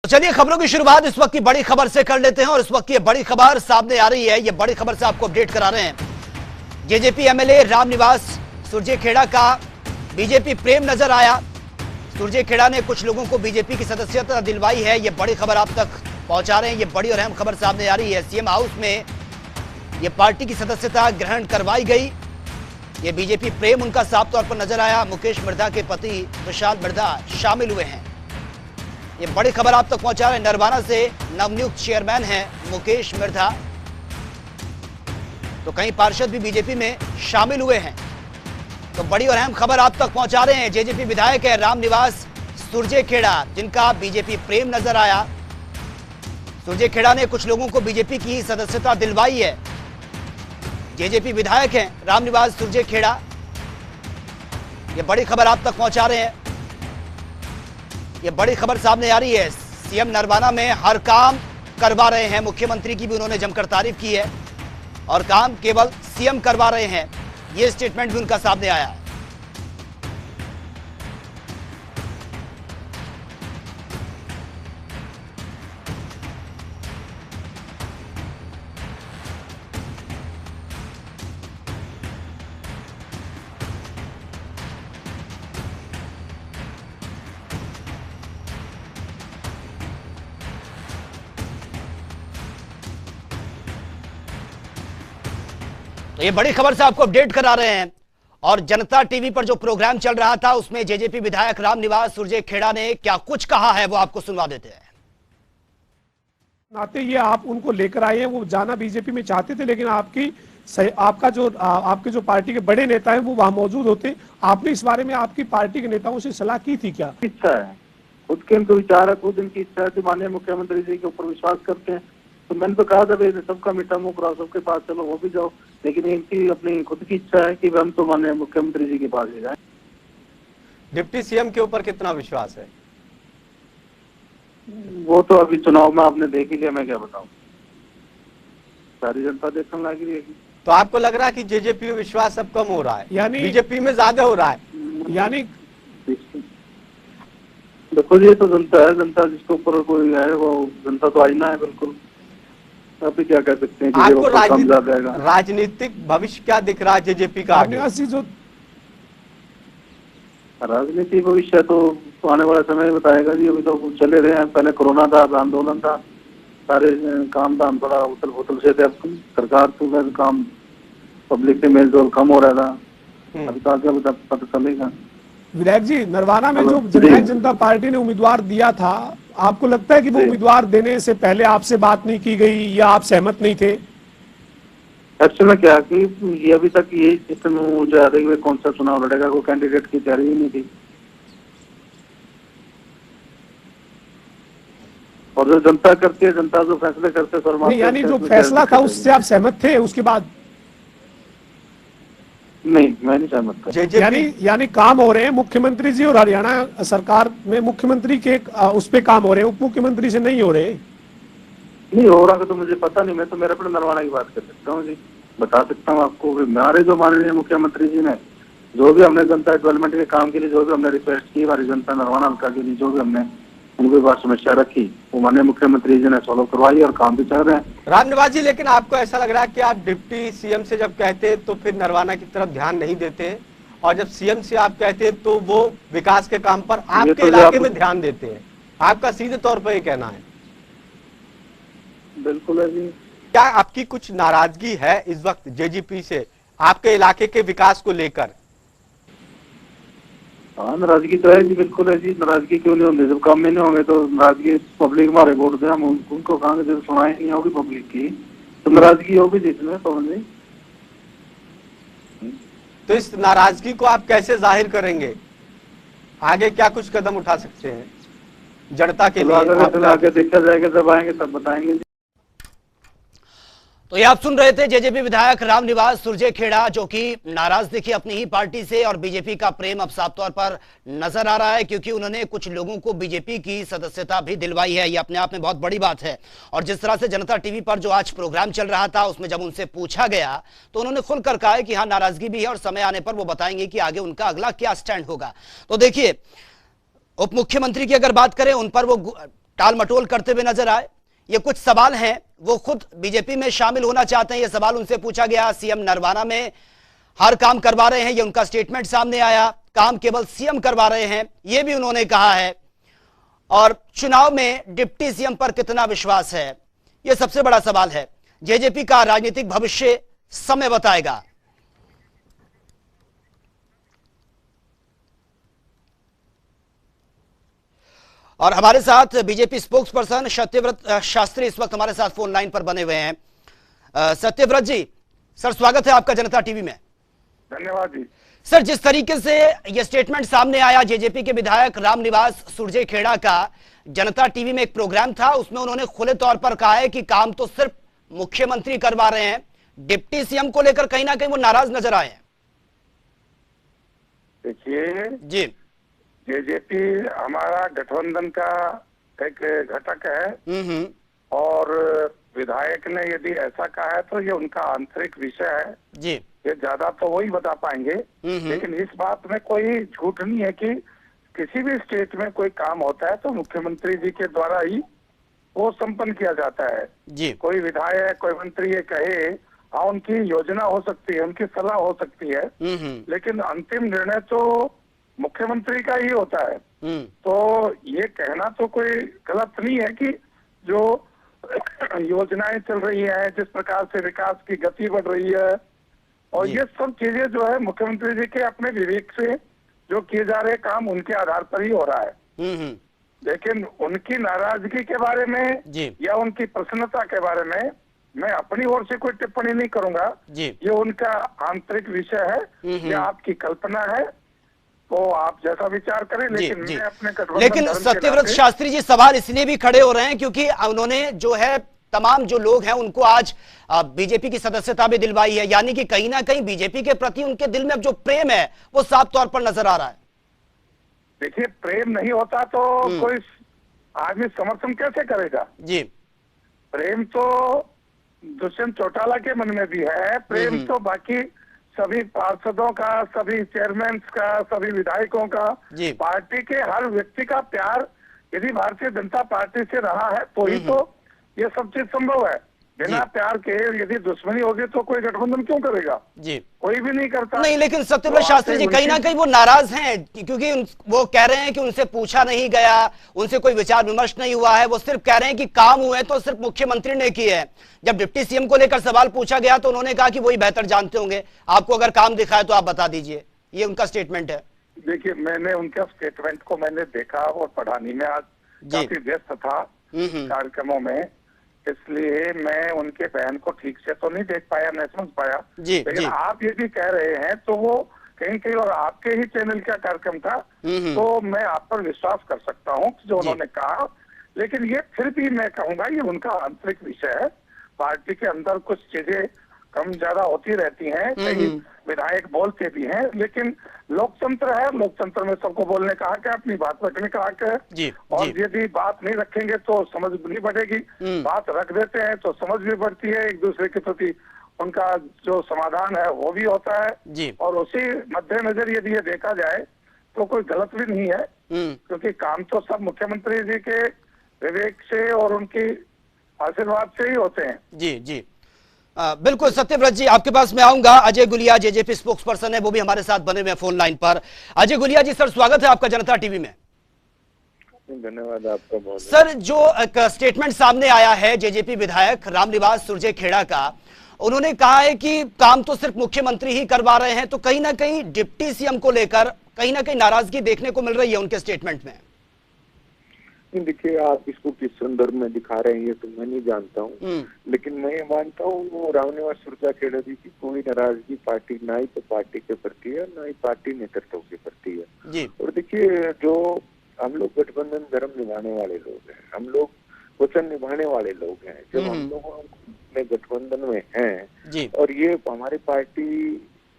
तो चलिए खबरों की शुरुआत इस वक्त की बड़ी खबर से कर लेते हैं और इस वक्त की बड़ी खबर सामने आ रही है। ये बड़ी खबर से आपको अपडेट करा रहे हैं। जेजेपी एमएलए रामनिवास सुरजेखेड़ा का बीजेपी प्रेम नजर आया। सुरजेखेड़ा ने कुछ लोगों को बीजेपी की सदस्यता दिलवाई है। ये बड़ी खबर आप तक पहुंचा रहे हैं। ये बड़ी और अहम खबर सामने आ रही है। सीएम हाउस में ये पार्टी की सदस्यता ग्रहण करवाई गई। ये बीजेपी प्रेम उनका साफ तौर पर नजर आया। मुकेश मिर्धा के पति विशाल मिर्धा शामिल हुए हैं। ये बड़ी खबर आप तक पहुंचा रहे हैं। नरवाना से नवनियुक्त चेयरमैन हैं मुकेश मिर्धा। तो कई पार्षद भी बीजेपी में शामिल हुए हैं। तो बड़ी और अहम खबर आप तक पहुंचा रहे हैं। जेजेपी विधायक है रामनिवास सुरजेखेड़ा, जिनका बीजेपी प्रेम नजर आया। सुरजेखेड़ा ने कुछ लोगों को बीजेपी की सदस्यता दिलवाई है। जेजेपी विधायक हैं रामनिवास सुरजेखेड़ा। ये बड़ी खबर आप तक पहुंचा रहे हैं। ये बड़ी खबर सामने आ रही है। सीएम नरवाना में हर काम करवा रहे हैं। मुख्यमंत्री की भी उन्होंने जमकर तारीफ की है और काम केवल सीएम करवा रहे हैं, ये स्टेटमेंट भी उनका सामने आया है। तो ये बड़ी खबर से आपको अपडेट करा रहे हैं। और जनता टीवी पर जो प्रोग्राम चल रहा था उसमें जेजेपी विधायक रामनिवास सुरजेखेड़ा ने क्या कुछ कहा है वो आपको सुनवा देते हैं। नाते ये आप उनको लेकर आए हैं, वो जाना बीजेपी में चाहते थे, लेकिन आपके जो पार्टी के बड़े नेता हैं वो वहां मौजूद होते। आपने इस बारे में आपकी पार्टी के नेताओं से सलाह की थी क्या? इच्छा है, खुद के इनको विचार है, खुद इनकी इच्छा है, माननीय मुख्यमंत्री जी के ऊपर विश्वास करते हैं। तो मैंने तो कहा था भाई सबका मीठा मुंह कराओ, सबके पास चलो, वो भी जाओ, लेकिन इनकी अपनी खुद की इच्छा है कि हम तो माननीय मुख्यमंत्री जी के पास ही जाए। डिप्टी सीएम के ऊपर कितना विश्वास है? वो तो अभी चुनाव में आपने देख ही लिया, मैं क्या बताऊं, सारी जनता देखने लगी रहेगी। तो आपको लग रहा है कि जेजेपी में विश्वास अब कम हो रहा है, यानी बीजेपी में ज्यादा हो रहा है? यानी देखो ये तो जनता है, जनता जिसके ऊपर कोई है वो जनता तो आईना है, बिल्कुल। अभी क्या कह सकते हैं? आपको राजनीतिक भविष्य क्या दिख रहा है जेजेपी का? जो राजनीति भविष्य तो आने वाला समय बताएगा जी। अभी तो चले रहे हैं, पहले कोरोना था, आंदोलन था, सारे काम धाम थोड़ा उथल पुथल से थे। अब सरकार तो काम पब्लिक से मेल जोल कम हो रहा था। अभी तो आगे पता चलेगा। विधायक जी, नरवाना में जो जननायक जनता पार्टी ने उम्मीदवार दिया था, आपको लगता है कि वो उम्मीदवार देने से पहले आपसे बात नहीं की गई या आप सहमत नहीं थे? एक्चुअली में क्या कि ये अभी तक ये सिस्टम कौन सा चुनाव लड़ेगा, कोई कैंडिडेट की तैयारी ही नहीं थी। और जो जनता करती है, जनता जो फैसले करते, यानी जो फैसला था उससे आप सहमत थे? उसके बाद नहीं, मैं नहीं सहमत था। यानी काम हो रहे हैं मुख्यमंत्री जी और हरियाणा सरकार में मुख्यमंत्री के उस पे काम हो रहे हैं, उप मुख्यमंत्री से नहीं हो रहे? नहीं हो रहा तो मुझे पता नहीं, मैं तो मेरे अपने नरवाना की बात कर सकता हूँ जी, बता सकता हूँ आपको। हमारे जो माननीय मुख्यमंत्री जी ने जो भी हमने जनता डेवलपमेंट के काम के लिए जो भी हमने रिक्वेस्ट की, हमारी जनता नरवाना हल्का के लिए जो भी हमने उनके पास समस्या रखी, वो माननीय मुख्यमंत्री जी ने सॉल्व करवाई और काम भी चल रहे हैं। रामनिवास जी, लेकिन आपको ऐसा लग रहा है कि आप डिप्टी सीएम से जब कहते तो फिर नरवाना की तरफ ध्यान नहीं देते, और जब सीएम से आप कहते तो वो विकास के काम पर आपके इलाके में ध्यान देते हैं? आपका सीधे तौर पर ये कहना है? बिल्कुल है जी। क्या आपकी कुछ नाराजगी है इस वक्त जेजेपी से आपके इलाके के विकास को लेकर? हाँ, नाराजगी तो है जी, बिल्कुल है जी। नाराजगी क्यों नहीं होंगे? जब काम में नहीं होंगे तो नाराजगी पब्लिक हमारे वोट दे, हम उनको कहा जब सुनाई नहीं होगी पब्लिक की तो नाराजगी होगी जिसमें पवन जी। तो इस नाराजगी को आप कैसे जाहिर करेंगे? आगे क्या कुछ कदम उठा सकते हैं जनता के लिए? आगे देखा जाएगा, जब आएंगे तब बताएंगे। तो ये आप सुन रहे थे जेजेपी विधायक रामनिवास सुरजेखेड़ा, जो कि नाराज दिखे अपनी ही पार्टी से। और बीजेपी का प्रेम अब साफ तौर पर नजर आ रहा है, क्योंकि उन्होंने कुछ लोगों को बीजेपी की सदस्यता भी दिलवाई है। ये अपने आप में बहुत बड़ी बात है। और जिस तरह से जनता टीवी पर जो आज प्रोग्राम चल रहा था उसमें जब उनसे पूछा गया तो उन्होंने खुलकर कहा कि हाँ, नाराजगी भी है और समय आने पर वो बताएंगे कि आगे उनका अगला क्या स्टैंड होगा। तो देखिए, उप मुख्यमंत्री की अगर बात करें, उन पर वो टाल मटोल करते हुए नजर आए। ये कुछ सवाल हैं, वो खुद बीजेपी में शामिल होना चाहते हैं, ये सवाल उनसे पूछा गया। सीएम नरवाना में हर काम करवा रहे हैं, ये उनका स्टेटमेंट सामने आया। काम केवल सीएम करवा रहे हैं, ये भी उन्होंने कहा है। और चुनाव में डिप्टी सीएम पर कितना विश्वास है, यह सबसे बड़ा सवाल है। जेजेपी का राजनीतिक भविष्य समय बताएगा। और हमारे साथ BJP spokesperson Satyavrat Shastri इस वक्त हमारे साथ फोन लाइन पर बने हुए हैं। सत्यव्रत जी, सर स्वागत है आपका जनता टीवी में। धन्यवाद जी। सर, जिस तरीके से यह स्टेटमेंट सामने आया जेजेपी के विधायक रामनिवास सुरजेखेड़ा का, जनता टीवी में एक प्रोग्राम था, उसमें उन्होंने खुले तौर पर कहा है कि काम तो सिर्फ मुख्यमंत्री करवा रहे हैं, डिप्टी सीएम को लेकर कहीं ना कहीं वो नाराज नजर आए हैं। देखिए जी, जेजेपी हमारा गठबंधन का एक घटक है और विधायक ने यदि ऐसा कहा है तो ये उनका आंतरिक विषय है जी। ये ज्यादा तो वही बता पाएंगे। लेकिन इस बात में कोई झूठ नहीं है कि किसी भी स्टेट में कोई काम होता है तो मुख्यमंत्री जी के द्वारा ही वो संपन्न किया जाता है जी। कोई विधायक कोई मंत्री ये कहे, हाँ उनकी योजना हो सकती है, उनकी सलाह हो सकती है, लेकिन अंतिम निर्णय तो मुख्यमंत्री का ही होता है। तो ये कहना तो कोई गलत नहीं है कि जो योजनाएं चल रही है, जिस प्रकार से विकास की गति बढ़ रही है, और ये सब चीजें जो है मुख्यमंत्री जी के अपने विवेक से जो किए जा रहे काम उनके आधार पर ही हो रहा है। लेकिन उनकी नाराजगी के बारे में या उनकी प्रसन्नता के बारे में मैं अपनी ओर से कोई टिप्पणी नहीं करूंगा। ये उनका आंतरिक विषय है, ये आपकी कल्पना है, तो आप जैसा विचार करें। लेकिन मैं अपने लेकिन सत्यव्रत शास्त्री जी, सवाल इसलिए भी खड़े हो रहे हैं क्योंकि उन्होंने जो है तमाम जो लोग हैं उनको आज बीजेपी की सदस्यता भी दिलवाई है, यानी कि कहीं ना कहीं बीजेपी के प्रति उनके दिल में अब जो प्रेम है वो साफ तौर पर नजर आ रहा है। देखिए, प्रेम नहीं होता तो कोई आदमी समर्थन कैसे करेगा जी। प्रेम तो दुष्यंत चौटाला के मन में भी है, प्रेम तो बाकी सभी पार्षदों का, सभी चेयरमैन का, सभी विधायकों का, पार्टी के हर व्यक्ति का प्यार यदि भारतीय जनता पार्टी से रहा है तो ही तो ये सब चीज संभव है। बिना प्यार के यदि दुश्मनी होगी तो कोई गठबंधन क्यों करेगा जी, कोई भी नहीं करता। नहीं, लेकिन सत्यव्रत शास्त्री जी कहीं ना कहीं वो नाराज हैं क्योंकि वो कह रहे हैं कि उनसे पूछा नहीं गया, उनसे कोई विचार विमर्श नहीं हुआ है, वो सिर्फ कह रहे हैं कि काम हुए तो सिर्फ मुख्यमंत्री ने किए हैं। जब डिप्टी सीएम को लेकर सवाल पूछा गया तो उन्होंने कहा कि वही बेहतर जानते होंगे, आपको अगर काम दिखा है तो आप बता दीजिए, ये उनका स्टेटमेंट है। देखिए, मैंने उनका स्टेटमेंट को मैंने देखा और पढ़ा नहीं, मैं आज काफी व्यस्त था कार्यक्रमों में, इसलिए मैं उनके बयान को ठीक से तो नहीं देख पाया, नहीं समझ पाया। लेकिन आप यदि कह रहे हैं तो वो कहीं कहीं और आपके ही चैनल का कार्यक्रम था, तो मैं आप पर विश्वास कर सकता हूँ जो उन्होंने कहा। लेकिन ये फिर भी मैं कहूंगा ये उनका आंतरिक विषय है। पार्टी के अंदर कुछ चीजें कम ज्यादा होती रहती हैं, कई विधायक बोलते भी हैं, लेकिन लोकतंत्र है, लोकतंत्र में सबको बोलने का हक है, अपनी बात रखने का हक है। और यदि बात नहीं रखेंगे तो समझ नहीं बढ़ेगी, बात रख देते हैं तो समझ भी बढ़ती है, एक दूसरे के प्रति उनका जो समाधान है वो भी होता है। और उसी मद्देनजर यदि ये देखा जाए तो कोई गलत भी नहीं है, क्योंकि काम तो सब मुख्यमंत्री जी के विवेक से और उनकी आशीर्वाद से ही होते हैं। जी जी, बिल्कुल सत्यव्रत जी, आपके पास मैं आऊंगा। Ajay Gulia JJP spokes person है, वो भी हमारे साथ बने हुए फोन लाइन पर। अजय गुलिया जी, सर स्वागत है आपका जनता टीवी में। धन्यवाद आपका बहुत। सर, जो एक स्टेटमेंट सामने आया है जेजेपी विधायक रामनिवास सुरजेखेड़ा का, उन्होंने कहा है कि काम तो सिर्फ मुख्यमंत्री ही करवा रहे हैं, तो कहीं ना कहीं डिप्टी सीएम को लेकर कहीं ना कहीं नाराजगी देखने को मिल रही है उनके स्टेटमेंट में। देखिए, आप इसको किस संदर्भ में दिखा रहे हैं ये तो मैं नहीं जानता हूँ, लेकिन मैं ये मानता हूँ वो रामनिवास सुरजेखेड़ा जी की कोई नाराजगी पार्टी ना ही तो पार्टी के प्रति है, ना ही पार्टी नेतृत्व के प्रति है जी। और देखिए, जो हम लोग गठबंधन धर्म निभाने वाले लोग हैं, हम लोग वचन निभाने वाले लोग हैं, जब हम लोग में गठबंधन में हैं और ये हमारी पार्टी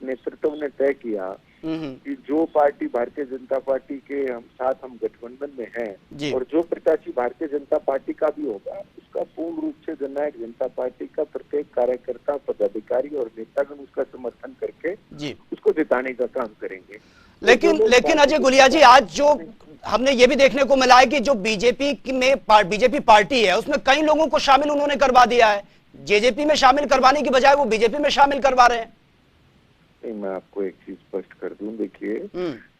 नेतृत्व ने तय किया कि जो पार्टी भारतीय जनता पार्टी के हम गठबंधन में हैं और जो प्रत्याशी भारतीय जनता पार्टी का भी होगा उसका पूर्ण रूप से जननायक जनता पार्टी का प्रत्येक कार्यकर्ता, पदाधिकारी और नेतागण उसका समर्थन करके जी उसको जिताने का काम करेंगे। लेकिन अजय गुलिया जी, आज जो हमने ये भी देखने को मिला है कि जो बीजेपी पार्टी है उसमें कई लोगों को शामिल उन्होंने करवा दिया है। जेजेपी में शामिल करवाने की बजाय वो बीजेपी में शामिल करवा रहे हैं। नहीं, मैं आपको एक चीज स्पष्ट कर दूं, देखिए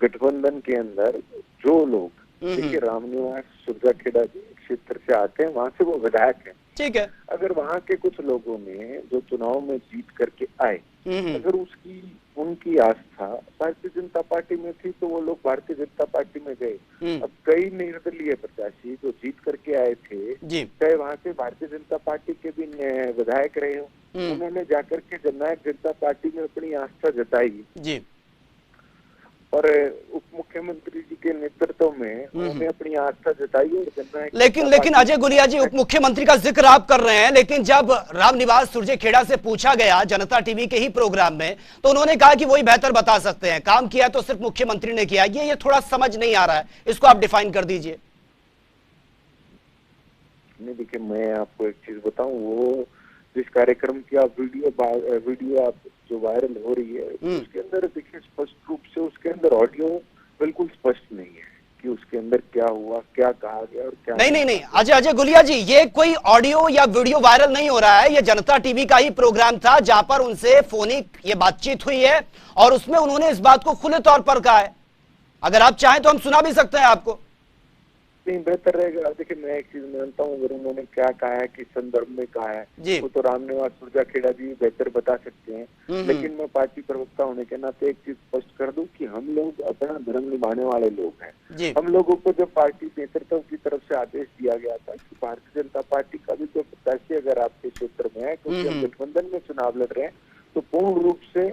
गठबंधन के अंदर जो लोग, देखिए रामनिवास सुरजाखेड़ा जी क्षेत्र से आते हैं, वहां से वो विधायक हैं, ठीक है। अगर वहां के कुछ लोगों ने जो चुनाव में जीत करके आए, अगर उनकी आस्था भारतीय जनता पार्टी में थी तो वो लोग भारतीय जनता पार्टी में गए। अब कई निर्दलीय प्रत्याशी जो जीत करके आए थे, चाहे वहां से भारतीय जनता पार्टी के भी विधायक रहे हो, उन्होंने जाकर के जननायक जनता पार्टी में अपनी आस्था जताई जी, और उप मुख्यमंत्री जी के नेतृत्व में उन्होंने अपनी आस्था जताई और जननायक। लेकिन अजय गुलिया जी, उप मुख्यमंत्री का जिक्र आप कर रहे हैं, लेकिन जब रामनिवास सुरजेखेड़ा से पूछा गया जनता टीवी के ही प्रोग्राम में, तो उन्होंने कहा कि वही बेहतर बता सकते हैं, काम किया तो सिर्फ मुख्यमंत्री ने किया। ये थोड़ा समझ नहीं आ रहा है, इसको आप डिफाइन कर दीजिए। नहीं, देखिए मैं आपको एक चीज बताऊं, वो जिस कार्यक्रम की आप वीडियो आप जो वायरल हो रही है, उसके अंदर देखिए स्पष्ट रूप से उसके अंदर ऑडियो बिल्कुल स्पष्ट नहीं है कि उसके अंदर क्या हुआ, क्या कहा गया और क्या नहीं। अजय गुलिया जी, ये कोई ऑडियो या वीडियो वायरल नहीं हो रहा है, ये जनता टीवी का ही प्रोग्राम था जहां पर उनसे फोनिक ये बातचीत हुई है और उसमें उन्होंने इस बात को खुले तौर पर कहा है। अगर आप चाहें तो हम सुना भी सकते हैं आपको। नहीं, बेहतर रहेगा। देखिए मैं एक चीज मानता हूँ, अगर उन्होंने क्या कहा है, किस संदर्भ में कहा है, वो तो रामनिवास सुरजाखेड़ा जी बेहतर बता सकते हैं, लेकिन मैं पार्टी प्रवक्ता होने के नाते एक चीज स्पष्ट कर दूं कि हम लोग अपना धर्म निभाने वाले लोग हैं। हम लोगों को जब पार्टी नेतृत्व की तरफ से आदेश दिया गया था कि भारतीय जनता पार्टी का भी कोई प्रत्याशी अगर आपके क्षेत्र में है, क्योंकि हम गठबंधन में चुनाव लड़ रहे हैं, तो पूर्ण रूप से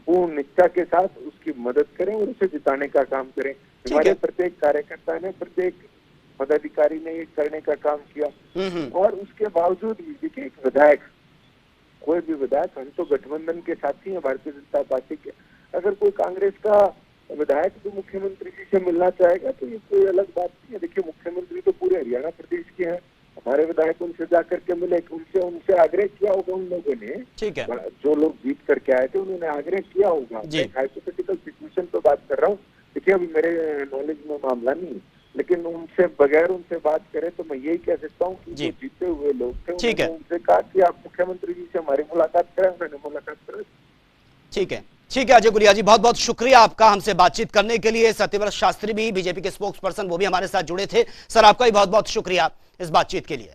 पूर्ण निष्ठा के साथ उसकी मदद करें और उसे जिताने का काम करें। हमारे प्रत्येक कार्यकर्ता ने, प्रत्येक पदाधिकारी ने ये करने का काम किया, और उसके बावजूद भी देखिए एक विधायक, कोई भी विधायक, हम तो गठबंधन के साथी हैं भारतीय जनता पार्टी के, अगर कोई कांग्रेस का विधायक तो मुख्यमंत्री जी से मिलना चाहेगा तो ये कोई अलग बात नहीं है। देखिए मुख्यमंत्री तो पूरे हरियाणा प्रदेश के हैं, हमारे विधायक उनसे जाकर के मिले, उनसे आग्रह किया होगा उन लोगों ने, ठीक है, जो लोग जीत करके आए थे उन्होंने आग्रह किया होगा। हाइपोथेटिकल सिचुएशन पे बात कर रहा हूँ, देखिए अभी मेरे नॉलेज में मामला नहीं, लेकिन उनसे बगैर उनसे बात करें तो मैं यही कह सकता हूँ कि जो जीते हुए लोग थे उन्होंने उनसे कहा कि आप मुख्यमंत्री जी से हमारी मुलाकात करें, उन्होंने मुलाकात करें। ठीक है अजय गुलिया जी, बहुत बहुत शुक्रिया आपका हमसे बातचीत करने के लिए। सत्यव्रत शास्त्री भी बीजेपी के स्पोक्स पर्सन, वो भी हमारे साथ जुड़े थे। सर आपका भी बहुत बहुत शुक्रिया इस बातचीत के लिए।